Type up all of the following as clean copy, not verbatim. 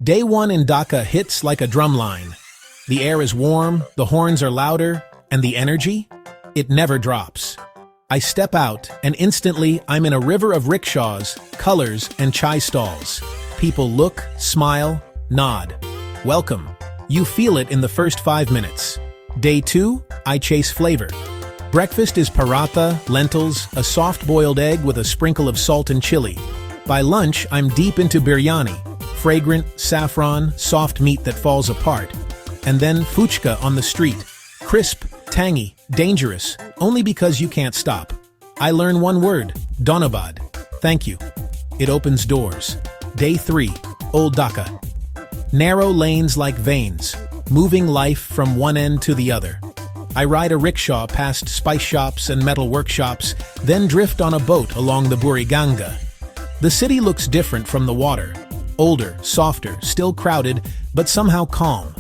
Day one in Dhaka hits like a drumline. The air is warm, the horns are louder, and the energy? It never drops. I step out, and instantly I'm in a river of rickshaws, colors, and chai stalls. People look, smile, nod. Welcome. You feel it in the first 5 minutes. Day 2, I chase flavor. Breakfast is paratha, lentils, a soft-boiled egg with a sprinkle of salt and chili. By lunch, I'm deep into biryani, fragrant, saffron, soft meat that falls apart. And then fuchka on the street. Crisp, tangy, dangerous, only because you can't stop. I learn one word, dhonobad. Thank you. It opens doors. Day 3, Old Dhaka. Narrow lanes like veins, moving life from one end to the other. I ride a rickshaw past spice shops and metal workshops, then drift on a boat along the Buriganga. The city looks different from the water. Older, softer, still crowded, but somehow calm.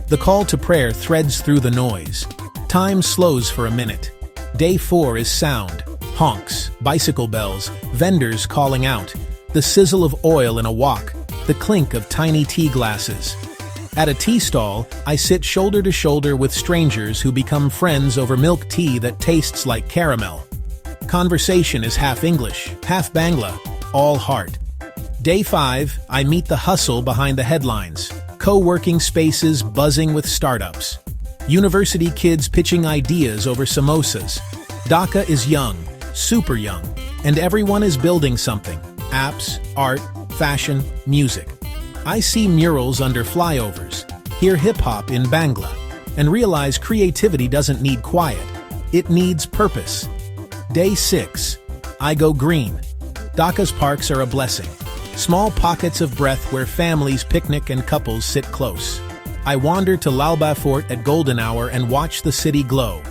The call to prayer threads through the noise. Time slows for a minute. Day 4 is sound. Honks, bicycle bells, vendors calling out. The sizzle of oil in a wok, the clink of tiny tea glasses. At a tea stall, I sit shoulder to shoulder with strangers who become friends over milk tea that tastes like caramel. Conversation is half English, half Bangla, all heart. Day 5, I meet the hustle behind the headlines. Co-working spaces buzzing with startups. University kids pitching ideas over samosas. Dhaka is young, super young, and everyone is building something. Apps, art, fashion, music. I see murals under flyovers, hear hip-hop in Bangla, and realize creativity doesn't need quiet. It needs purpose. Day 6, I go green. Dhaka's parks are a blessing. Small pockets of breath where families picnic and couples sit close. I wander to Lalba Fort at golden hour and watch the city glow.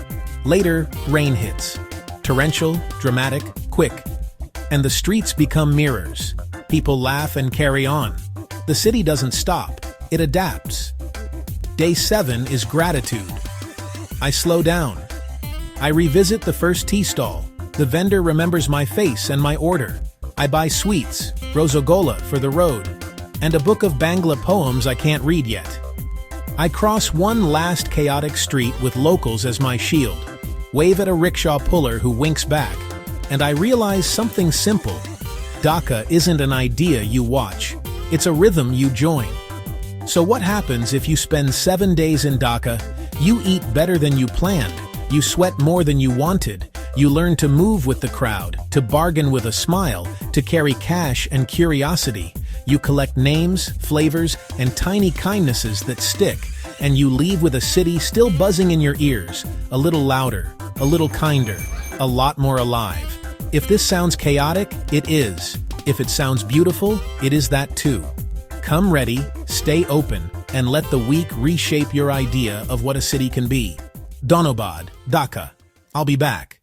Later, rain hits. Torrential, dramatic, quick. And the streets become mirrors. People laugh and carry on. The city doesn't stop, it adapts. Day 7 is gratitude. I slow down. I revisit the first tea stall. The vendor remembers my face and my order. I buy sweets, rosogola for the road, and a book of Bangla poems I can't read yet. I cross one last chaotic street with locals as my shield, wave at a rickshaw puller who winks back, and I realize something simple. Dhaka isn't an idea you watch, it's a rhythm you join. So what happens if you spend 7 days in Dhaka? You eat better than you planned, you sweat more than you wanted, you learn to move with the crowd, to bargain with a smile, to carry cash and curiosity. You collect names, flavors, and tiny kindnesses that stick, and you leave with a city still buzzing in your ears, a little louder, a little kinder, a lot more alive. If this sounds chaotic, it is. If it sounds beautiful, it is that too. Come ready, stay open, and let the week reshape your idea of what a city can be. Dhonobad, Dhaka. I'll be back.